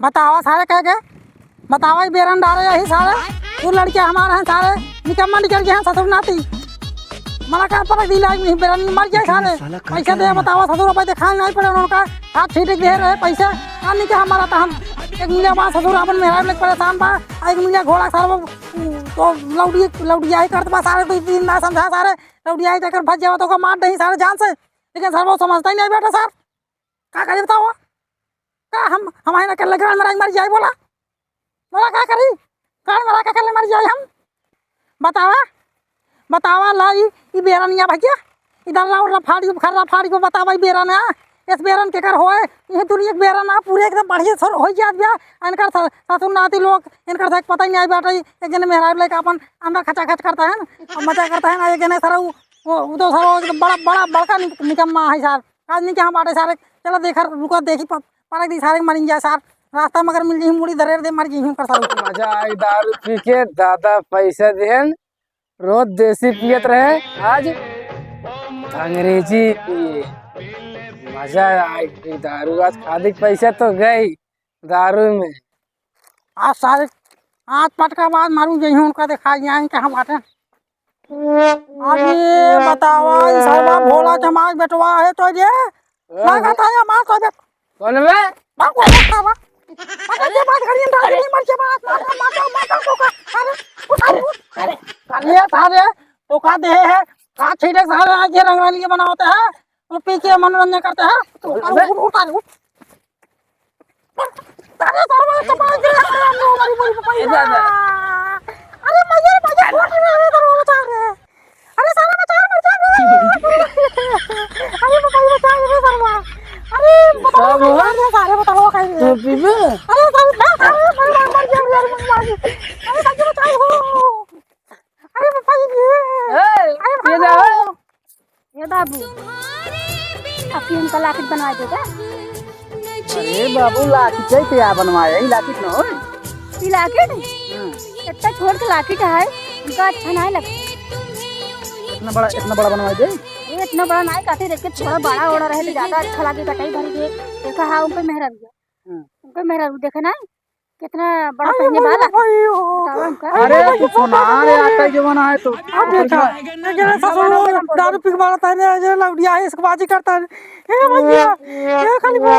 बतावा सारे कह के बतावा बेरन डाले यही सारे तू लड़के हमारे हैं सारे निकम्मा निकल गए हैं ससुर नाती मला का पर दिला नहीं बेरन मर गए सारे पैसे दे बतावा ससुर रुपए दिखाए नहीं पड़े उनका हाथ छीट दे रहे पैसे आने के हमारा तो हम एक मिलिया बात ससुर अपन मेरा लोग परेशान बा एक मिलिया घोड़ा सारा तो लौटिया ही करते बा सारे तो दिन ना समझा सारे लौटिया ही जाकर भज जाओ तो को मार नहीं सारे जान से लेकिन सर वो समझता ही नहीं बेटा सर क्या करे बताओ का हम हमारे ना कर लगे मर जाए बोला क्या करी कान मरा का कर मर जाए हम बतावा ला ई बेरनिया भैया इधर ला फाड़ी खर्रा फाड़ी को बतावा ई बेरन है इस बेरन के कर होए ये दुनिया के बेरन आ पूरे एकदम बढ़िया सर हो जात बिया इनकर ससुर नाती लोग इनकर से पता ही नहीं बेटा एक जने मेहराब लेके अपन अंदर खचा खच करता है और मजा करता है ना एक जने सारा वो तो सारा एकदम बड़ा बड़का निकम्मा है सर आज नहीं क्या बाटे सारे चलो देखा रुका देखी पारक दी सारे मरी जाए सर रास्ता में अगर मिल जी मुड़ी दरेर दे मर जी कर सारा मजा आई दारू पी के दादा पैसा देन रोज देसी पियत रहे आज अंग्रेजी पिए मजा आई दारू आज खादी पैसा तो गई दारू में आज सारे आज पटका बाद मारू जही उनका दिखा जाए कहाँ बाटे अरे बतावा सर्वा भोला समाज बेटवा है तो ये लागत है मार तो दे कौन में बाप को खावा अरे बात करिए दादी नहीं मर के बात माता को का अरे कालिया सारे तो का दे है का छीटे सारे आज रंगरंगी बनाते हैं और पी के मनोरंजन करते हैं तो उतार तारे सर्वा समाज के हमारी बोली पैसा अरे मजे फोड़ रहे तो बचा रहे अरे सारा बचा अरे बचा रहे सर्वा अरे बताओ सारे बताओ कहीं तू पीबे अरे मर गया अरे सच्ची बताओ अरे पापा जी ये जा ये बाबू आपकी हमका लाकिट बनवा देगा अरे बाबू लाकिट चाहिए क्या बनवाए लाकिट न हो ये लाकिट इतना छोड़ के लाकिट है उनका अच्छा नहीं लगता इतना बड़ा बनवा दे ये इतना बड़ा नहीं काटे देख के थोड़ा बड़ा ओड़ा रहे तो ज्यादा अच्छा लगेगा कई भरी के देखा हाँ उनको मेहरा देखा ना कितना बड़ा पहने वाला बताओ हमका अरे तू सुना रे आता ही जमाना है तो देखा जरा ससुर दारू पी के मारता है ये लौड़िया है इसको बाजी करता है ए भैया ये खाली वो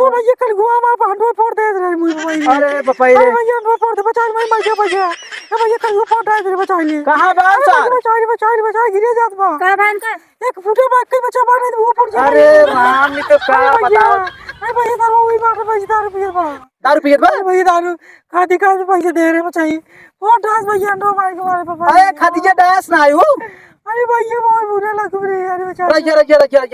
ओ भैया खाली गुआ मार पांडो फोड़ दे रे मुझे भैया अरे पपाई रे भैया नो फोड़ दे बचा मैं मर गया भैया ए भैया खाली फोड़ दे रे बचा ले कहां बा सर बचा गिरे जात बा का भान का एक फुटे बाग के बचा मार दे वो फोड़ जा अरे राम ने तो का बताओ ए भैया दारू वही मार भैया दारू पी बा दारू पियत बा भैया दारू खादी का पैसे दे रहे बचाई वो डांस भैया नो मार के मारे पापा अरे खदीजा डांस ना आयो अरे भैया बहुत बुरा लग रही है अरे बेचारा रख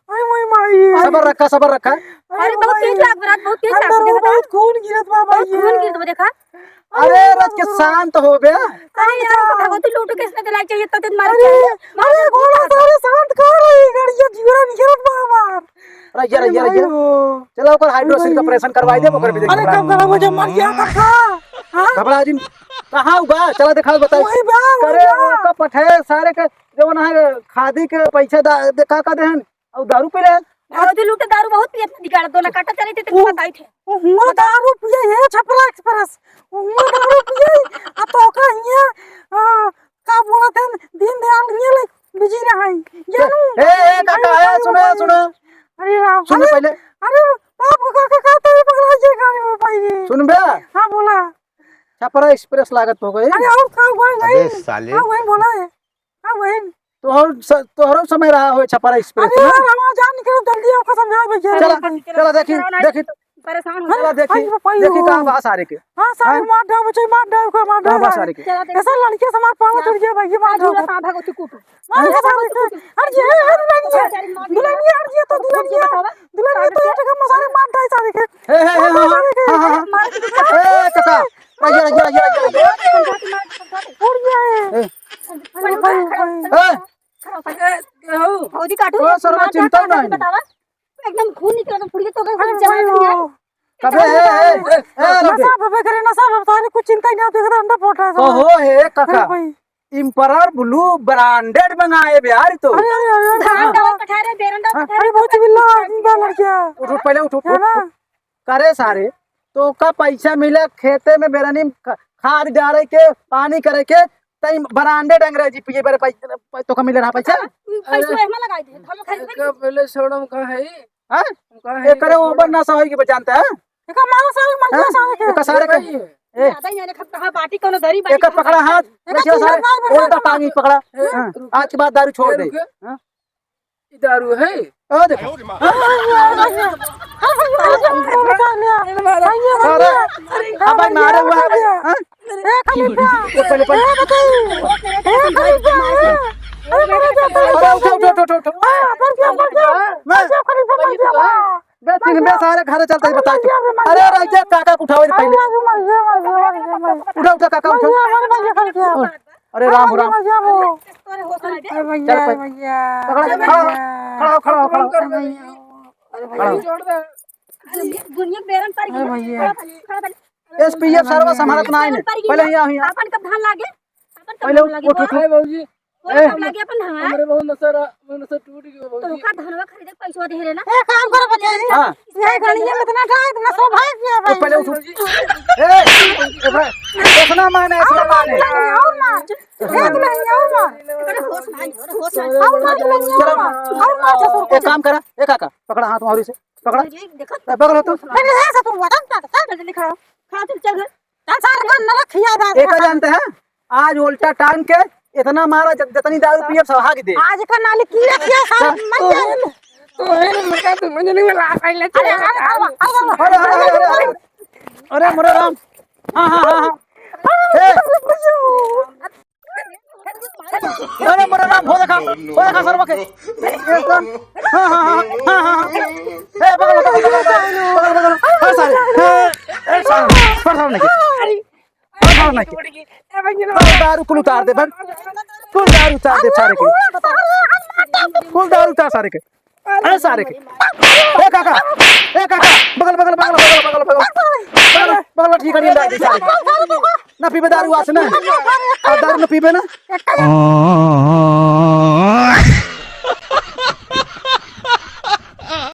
अरे मोई माई सबर रखा अरे बहुत तेज लाग रहा बहुत तेज लाग अंदर बहुत खून गिरत बा बहुत भैया खून गिर देखा अरे रज के शांत हो बे अरे यार भगवती लूटो किसने दिलाई चाहिए तो दिन मार अरे गोला सारे शांत कर रही गाड़िया जीवन गिरत बा हमार रख चलो ओकर हाइड्रोसिन का ऑपरेशन करवाई दे ओकर भी अरे कब गला मुझे मर गया कब था हां घबरा जी कहां होगा चला दिखाओ बताओ वही बा करे का पठे सारे के जवन है खादी के पैसे का देहन और दारू पी रहे भगवती लूटो दारू बहुत पियत दिगाड़ दो ना काटा चले थे तो बताई थे हुआ दारू पिए है छपरा एक्सप्रेस हुआ दारू पिए आ तो का हिया का बोला थे दिन दयाल हिया ले बिजी रहा जानू ए काका है सुनो अरे राम सुनो पहले अरे बाप का तो पकड़ा जे गाड़ी में पाई सुन बे हां बोला छपरा एक्सप्रेस लागत हो गई अरे और का हुआ अबे नहीं साले हां वही बोला है हां वही तोहरो समय रहा हो छपरा एक्सप्रेस अरे यार हम जान निकल जल्दी आपका समझा भैया चला देखी परेशान हो चला देखी कहां बा सारे के हां सारे मार दो बच्चे मार दो कहां बा सारे के ऐसा लड़के से मार पावा तुझ गया भैया मार दो झूला सा भगवती कूटू मार के सारे अरे ये दुल्हनिया अरे तो दुल्हनिया तो ये टका मसाले मार दे सारे के मार के ए काका उड़ गया है अरे भाई भौजी काटू ओ, सर्व चिंता नहीं। बतावा एकदम खून निकल तो फुड़िए तो अरे जमा नहीं है कबे नशा भवे करे नशा भवे कुछ चिंता ही नहीं होती है अंडा फोड़ रहा है हो हे काका भाई इम्परर ब्लू ब्रांडेड मंगाए बिहार तो धान डाल पठारे बेरंडा पठारे अरे बहुत बिल्ला लड़किया उठ पहले उठ है ना करे सारे तो का पैसा मिले खेते में बेरनी खाद डाले के पानी करे के तई बरांडे अंग्रेजी पिए बेरे पैसा तो का मिले रहा पैसा पैसा एमा लगाई दे हम खरीद का पहले छोड़म का है हां का है एकरे ओबर ना सही के जानते हैं एक मारो सारे मर गया सारे के एक सारे के ए ज्यादा ही नहीं खत्ता बाटी कोनो धरी बाटी एक पकड़ा हाथ देखियो सारे उल्टा टांगी पकड़ा हाँ, आज के बाद दारू छोड़ दे हाँ? ये दारू है ओ देखो अरे अब भाई मारे हुआ है हाँ? ये पहले अरे उठो मैं तीन में सारे घर चलते ही बता तू अरे राजा काका को उठाओ पहले उठा काका उठो अरे राम राम चल खड़ा छोड़ दे दुनिया बेरन पर गया एसपीएफ सर्विस हमारा ना है पहले यहाँ अपन कब धान लागे अपन पहले कब लागे उठ है बाबूजी कब लागे अपन धान हमरे बहुत नसर टूट गयो तो बाबूजी का धानवा खरीदे पैसा दे रे ना एक काम करो बच्चे हाँ ये गलिया में इतना का इतना सौभाग्य है भाई पहले उठो इतना माने और मार एक नहीं और मार होश ना और मार ससुर एक काम करा एक काका पकड़ा हाथ मारी से पकड़ा देखो पकड़ तो नहीं है ससुर वतन का जल्दी खड़ा खड़ा चल घर चल सारे का न रखिया दाद एक जानते हैं आज उल्टा टांग के इतना मारा जितनी दारू पिए सब भाग दे आज का नाली की रखिया सारे मर जाए तो है मका तो मुझे नहीं मिला पहले अरे मोरे राम हाँ अरे मोरे राम हो देखा सर्व के हाँ ए बगल दारू कुल उतार दे कुल दारू उतार दे सारे के कुल दारू उतार सारे के अरे सारे के ए काका बगल ठीक है दारू सारे ना पीबे दारू आस ना दारू ना पीबे ना